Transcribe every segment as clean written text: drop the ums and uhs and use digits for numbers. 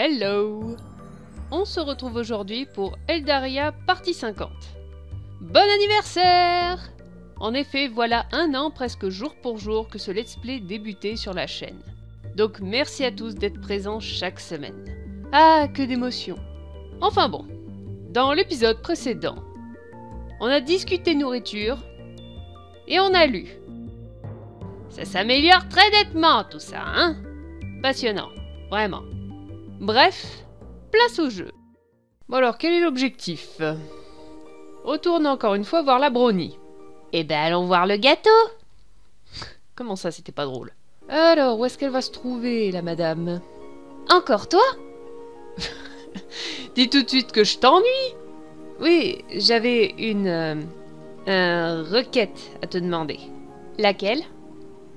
Hello! On se retrouve aujourd'hui pour Eldaria partie 50. Bon anniversaire! En effet, voilà un an presque jour pour jour que ce let's play débutait sur la chaîne. Donc merci à tous d'être présents chaque semaine. Ah, que d'émotions! Enfin bon, dans l'épisode précédent, on a discuté nourriture et on a lu. Ça s'améliore très nettement tout ça, hein? Passionnant, vraiment. Bref, place au jeu. Bon alors, quel est l'objectif? Retourne encore une fois voir la brownie. Eh ben allons voir le gâteau. Comment ça, c'était pas drôle? Alors, où est-ce qu'elle va se trouver, la madame? Encore toi? Dis tout de suite que je t'ennuie. Oui, j'avais une requête à te demander. Laquelle?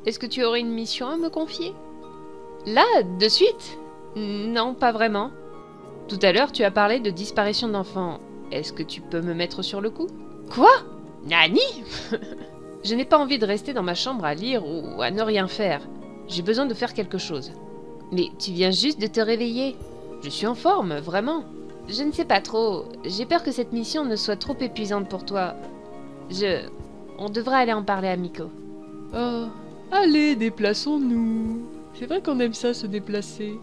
Est-ce que tu aurais une mission à me confier? Là, de suite? Non, pas vraiment. Tout à l'heure, tu as parlé de disparition d'enfants. Est-ce que tu peux me mettre sur le coup? Quoi? Nani? Je n'ai pas envie de rester dans ma chambre à lire ou à ne rien faire. J'ai besoin de faire quelque chose. Mais tu viens juste de te réveiller. Je suis en forme, vraiment. Je ne sais pas trop. J'ai peur que cette mission ne soit trop épuisante pour toi. On devra aller en parler à Miko. Oh, allez, déplaçons-nous. C'est vrai qu'on aime ça, se déplacer.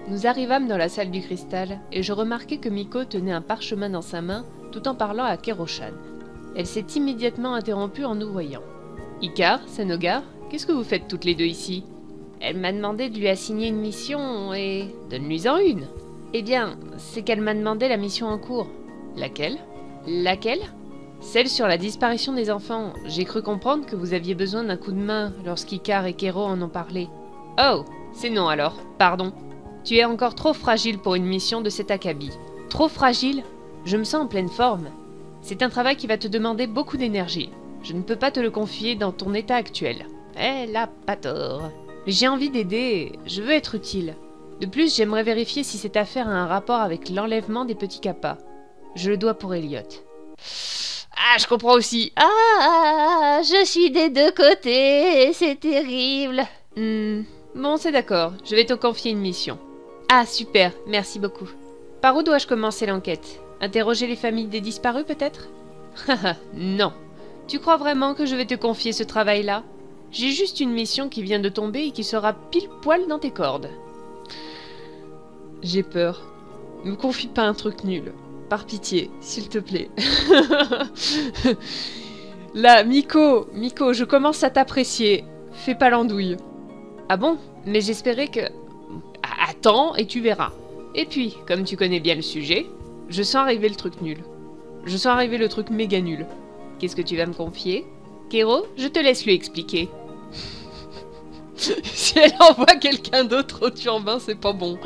Nous arrivâmes dans la salle du cristal, et je remarquai que Miko tenait un parchemin dans sa main, tout en parlant à Kero-chan. Elle s'est immédiatement interrompue en nous voyant. « Icar, Sanogar, qu'est-ce que vous faites toutes les deux ici ?» Elle m'a demandé de lui assigner une mission et... Donne-lui-en une. Eh bien, c'est qu'elle m'a demandé la mission en cours. Laquelle? Laquelle? Celle sur la disparition des enfants. J'ai cru comprendre que vous aviez besoin d'un coup de main lorsqu'Icar et Kero en ont parlé. Oh, c'est non alors, pardon. Tu es encore trop fragile pour une mission de cet acabit. Trop fragile? Je me sens en pleine forme. C'est un travail qui va te demander beaucoup d'énergie. Je ne peux pas te le confier dans ton état actuel. Elle a pas tort. Mais j'ai envie d'aider, je veux être utile. De plus, j'aimerais vérifier si cette affaire a un rapport avec l'enlèvement des petits kappas. Je le dois pour Elliot. Ah, je comprends aussi. Ah, je suis des deux côtés, c'est terrible. Bon, c'est d'accord, je vais te confier une mission. Ah, super, merci beaucoup. Par où dois-je commencer l'enquête? Interroger les familles des disparus, peut-être? Haha, non. Tu crois vraiment que je vais te confier ce travail-là? J'ai juste une mission qui vient de tomber et qui sera pile poil dans tes cordes. J'ai peur. Ne me confie pas un truc nul. Par pitié, s'il te plaît. Là, Miko, je commence à t'apprécier. Fais pas l'andouille. Ah bon? Mais j'espérais que... Attends et tu verras. Et puis, comme tu connais bien le sujet, je sens arriver le truc nul. Je sens arriver le truc méga nul. Qu'est-ce que tu vas me confier? Kero, je te laisse lui expliquer. Si elle envoie quelqu'un d'autre au turbin, c'est pas bon.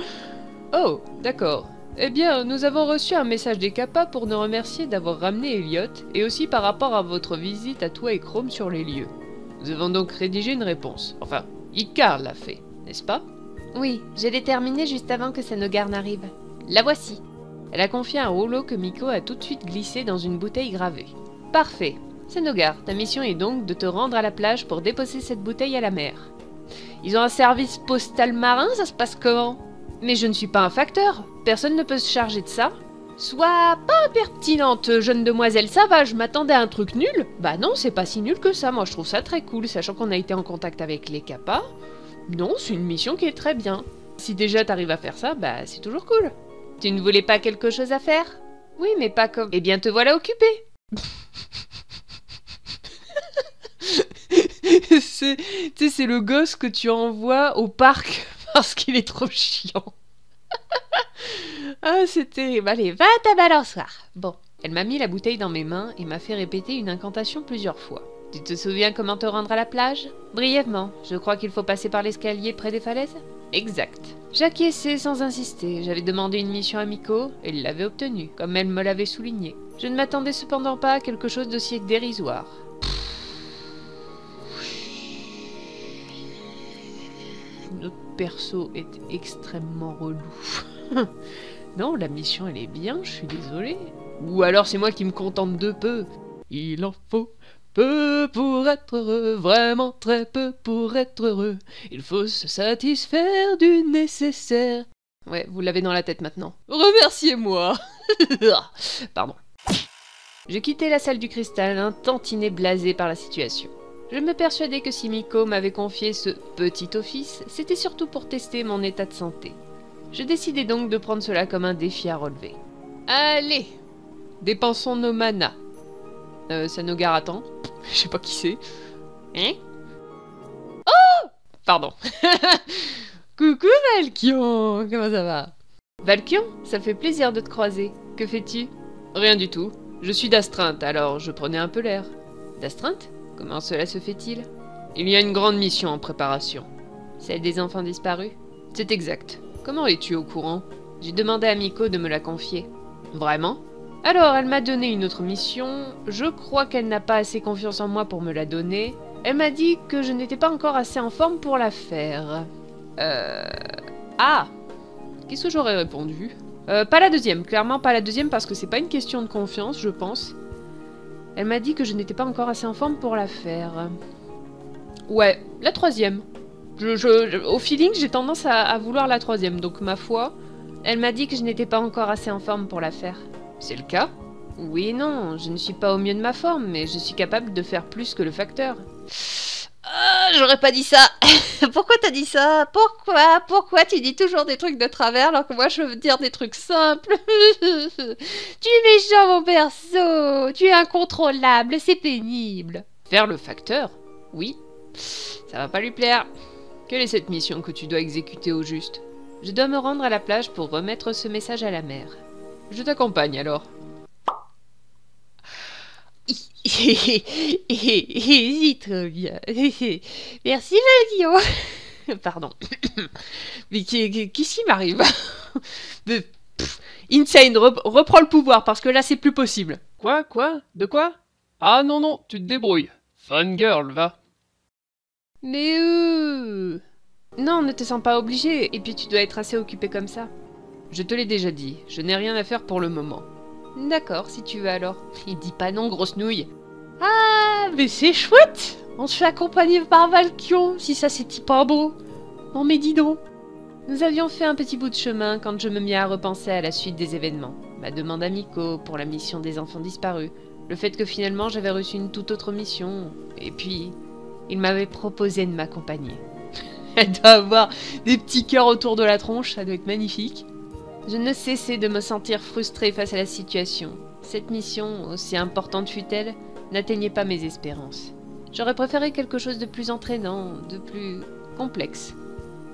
Oh, d'accord. Eh bien, nous avons reçu un message des Kappas pour nous remercier d'avoir ramené Elliot, et aussi par rapport à votre visite à toi et Chrome sur les lieux. Nous avons donc rédigé une réponse. Enfin, Icar l'a fait, n'est-ce pas? Oui, je l'ai terminé juste avant que Sanogar n'arrive. La voici. Elle a confié un rouleau que Miko a tout de suite glissé dans une bouteille gravée. Parfait. Sanogar, ta mission est donc de te rendre à la plage pour déposer cette bouteille à la mer. Ils ont un service postal marin, ça se passe comment? Mais je ne suis pas un facteur, personne ne peut se charger de ça. Sois pas impertinente, jeune demoiselle, ça va, je m'attendais à un truc nul. Bah non, c'est pas si nul que ça, moi je trouve ça très cool, sachant qu'on a été en contact avec les Kappas. Non, c'est une mission qui est très bien. Si déjà t'arrives à faire ça, bah c'est toujours cool. Tu ne voulais pas quelque chose à faire? Oui, mais pas comme... Eh bien te voilà occupé. C'est le gosse que tu envoies au parc parce qu'il est trop chiant. Ah, c'est terrible. Allez, va à ta balançoire. Bon, elle m'a mis la bouteille dans mes mains et m'a fait répéter une incantation plusieurs fois. Tu te souviens comment te rendre à la plage? Brièvement, je crois qu'il faut passer par l'escalier près des falaises? Exact. J'acquiesçais sans insister. J'avais demandé une mission à Miko et il l'avait obtenue, comme elle me l'avait souligné. Je ne m'attendais cependant pas à quelque chose d'aussi dérisoire. Notre perso est extrêmement relou. Non, la mission elle est bien, je suis désolée. Ou alors c'est moi qui me contente de peu. Il en faut peu pour être heureux, vraiment très peu pour être heureux. Il faut se satisfaire du nécessaire. Ouais, vous l'avez dans la tête maintenant. Remerciez-moi. Pardon. Je quittais la salle du cristal, un tantinet blasé par la situation. Je me persuadais que si Miko m'avait confié ce petit office, c'était surtout pour tester mon état de santé. Je décidai donc de prendre cela comme un défi à relever. Allez, dépensons nos manas. Sanogar attend. Je sais pas qui c'est. Hein? Oh! Pardon. Coucou Valkion, comment ça va? Valkion, ça fait plaisir de te croiser. Que fais-tu? Rien du tout. Je suis d'astreinte, alors je prenais un peu l'air. D'astreinte? Comment cela se fait-il? Il y a une grande mission en préparation. Celle des enfants disparus? C'est exact. Comment es-tu au courant? J'ai demandé à Miko de me la confier. Vraiment? Alors, elle m'a donné une autre mission. Je crois qu'elle n'a pas assez confiance en moi pour me la donner. Elle m'a dit que je n'étais pas encore assez en forme pour la faire. Ah! Qu'est-ce que j'aurais répondu? Pas la deuxième, clairement pas la deuxième parce que c'est pas une question de confiance, je pense. Elle m'a dit que je n'étais pas encore assez en forme pour la faire. Ouais, la troisième. Au feeling, j'ai tendance à vouloir la troisième, donc ma foi... Elle m'a dit que je n'étais pas encore assez en forme pour la faire. C'est le cas? Oui et non, je ne suis pas au mieux de ma forme, mais je suis capable de faire plus que le facteur. J'aurais pas dit ça. Pourquoi t'as dit ça? Pourquoi tu dis toujours des trucs de travers alors que moi je veux dire des trucs simples? Tu es méchant mon perso. Tu es incontrôlable, c'est pénible. Faire le facteur? Oui. Ça va pas lui plaire. Quelle est cette mission que tu dois exécuter au juste? Je dois me rendre à la plage pour remettre ce message à la mer. Je t'accompagne alors. Si, très bien. Merci Valkyrie. Pardon. Mais qu'est-ce qui m'arrive? Insane, reprends le pouvoir parce que là c'est plus possible. Quoi? De quoi? Ah non, tu te débrouilles. Fun girl, va. Mais non, ne te sens pas obligé, et puis tu dois être assez occupé comme ça. Je te l'ai déjà dit, je n'ai rien à faire pour le moment. D'accord, si tu veux alors. Il dit pas non, grosse nouille. Ah, mais c'est chouette! On se fait accompagner par Valkion, si ça c'est pas beau. Non mais dis donc. Nous avions fait un petit bout de chemin quand je me mis à repenser à la suite des événements. Ma demande à Miko pour la mission des enfants disparus. Le fait que finalement j'avais reçu une toute autre mission. Et puis, il m'avait proposé de m'accompagner. Elle doit avoir des petits cœurs autour de la tronche, ça doit être magnifique. Je ne cessais de me sentir frustrée face à la situation. Cette mission, aussi importante fût-elle, n'atteignait pas mes espérances. J'aurais préféré quelque chose de plus entraînant, de plus complexe.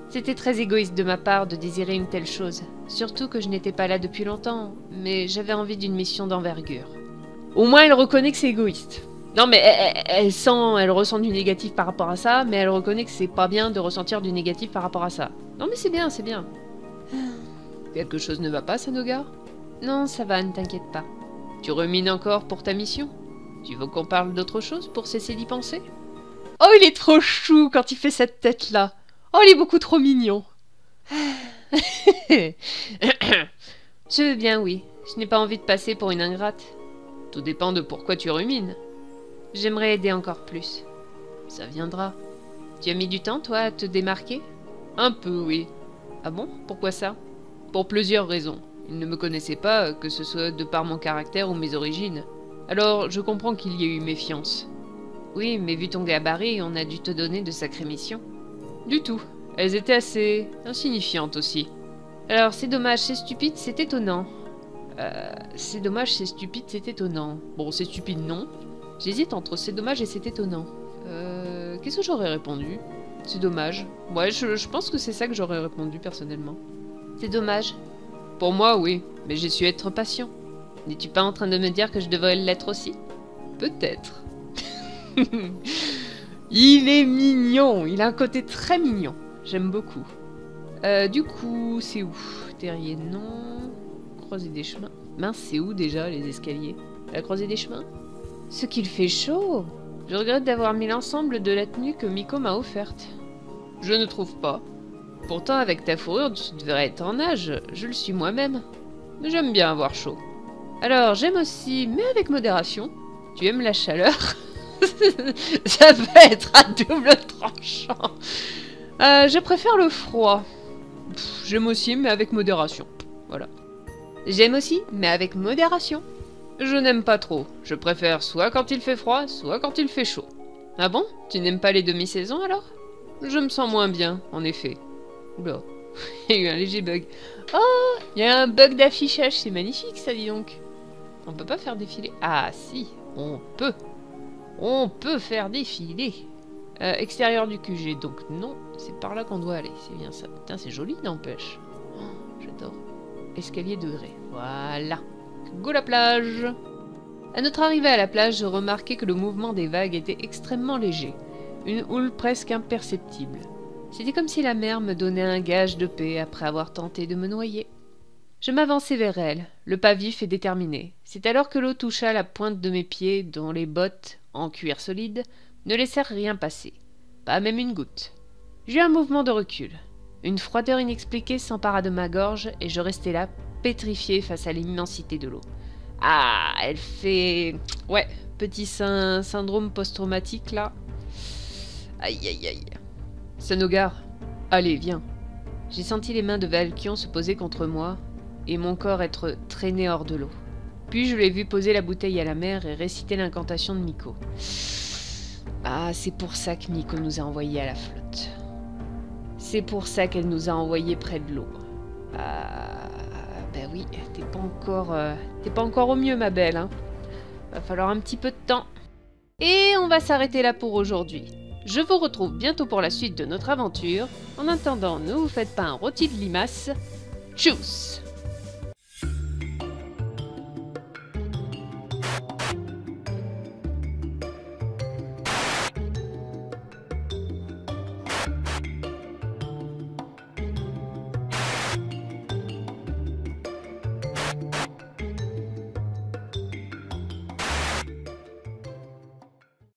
C'était très égoïste de ma part de désirer une telle chose, surtout que je n'étais pas là depuis longtemps, mais j'avais envie d'une mission d'envergure. Au moins elle reconnaît que c'est égoïste. Non mais elle ressent du négatif par rapport à ça, mais elle reconnaît que c'est pas bien de ressentir du négatif par rapport à ça. Non mais c'est bien, c'est bien. Quelque chose ne va pas, Sanogar? Non, ça va, ne t'inquiète pas. Tu rumines encore pour ta mission? Tu veux qu'on parle d'autre chose pour cesser d'y penser? Oh, il est trop chou quand il fait cette tête-là. Oh, il est beaucoup trop mignon. Je veux bien, oui. Je n'ai pas envie de passer pour une ingrate. Tout dépend de pourquoi tu rumines. J'aimerais aider encore plus. Ça viendra. Tu as mis du temps, toi, à te démarquer? Un peu, oui. Ah bon? Pourquoi ça? Pour plusieurs raisons. Ils ne me connaissaient pas, que ce soit de par mon caractère ou mes origines. Alors, je comprends qu'il y ait eu méfiance. Oui, mais vu ton gabarit, on a dû te donner de sacrées missions. Du tout. Elles étaient assez insignifiantes aussi. Alors, c'est dommage, c'est stupide, c'est étonnant. C'est dommage, c'est stupide, c'est étonnant. Bon, c'est stupide, non. J'hésite entre c'est dommage et c'est étonnant. Qu'est-ce que j'aurais répondu? C'est dommage. Ouais, je pense que c'est ça que j'aurais répondu personnellement. C'est dommage. Pour moi, oui, mais j'ai su être patient. N'es-tu pas en train de me dire que je devrais l'être aussi? Peut-être. Il est mignon, il a un côté très mignon. J'aime beaucoup. Du coup, c'est où? Terrier, non. Croisée des chemins. Mince, c'est où déjà les escaliers? La croisée des chemins? Ce qu'il fait chaud! Je regrette d'avoir mis l'ensemble de la tenue que Miko m'a offerte. Je ne trouve pas. Pourtant, avec ta fourrure, tu devrais être en nage. Je le suis moi-même. Mais j'aime bien avoir chaud. Alors, j'aime aussi, mais avec modération. Tu aimes la chaleur? Ça peut être à double tranchant. Je préfère le froid. J'aime aussi, mais avec modération. Voilà. J'aime aussi, mais avec modération. Je n'aime pas trop. Je préfère soit quand il fait froid, soit quand il fait chaud. Ah bon? Tu n'aimes pas les demi-saisons alors? Je me sens moins bien, en effet. Oula, il y a eu un léger bug. Oh, il y a un bug d'affichage, c'est magnifique ça, dis donc. On peut pas faire défiler. Ah si, on peut. On peut faire défiler. Extérieur du QG, donc non, c'est par là qu'on doit aller, c'est bien ça. Putain, c'est joli, n'empêche. Oh, j'adore. Escalier de grès, voilà. Go la plage. À notre arrivée à la plage, je remarquai que le mouvement des vagues était extrêmement léger. Une houle presque imperceptible. C'était comme si la mer me donnait un gage de paix après avoir tenté de me noyer. Je m'avançai vers elle, le pas vif et déterminé. C'est alors que l'eau toucha la pointe de mes pieds, dont les bottes, en cuir solide, ne laissèrent rien passer. Pas même une goutte. J'eus un mouvement de recul. Une froideur inexpliquée s'empara de ma gorge et je restai là, pétrifié face à l'immensité de l'eau. Ah, elle fait... Ouais, petit syndrome post-traumatique, là. Aïe, aïe, aïe. Sanogar, allez, viens. J'ai senti les mains de Valkion se poser contre moi et mon corps être traîné hors de l'eau. Puis je l'ai vu poser la bouteille à la mer et réciter l'incantation de Miko. Ah, c'est pour ça que Miko nous a envoyés à la flotte. C'est pour ça qu'elle nous a envoyés près de l'eau. Ah, ben oui, t'es pas encore au mieux, ma belle, hein. Va falloir un petit peu de temps. Et on va s'arrêter là pour aujourd'hui. Je vous retrouve bientôt pour la suite de notre aventure. En attendant, ne vous faites pas un rôti de limace. Tchuss!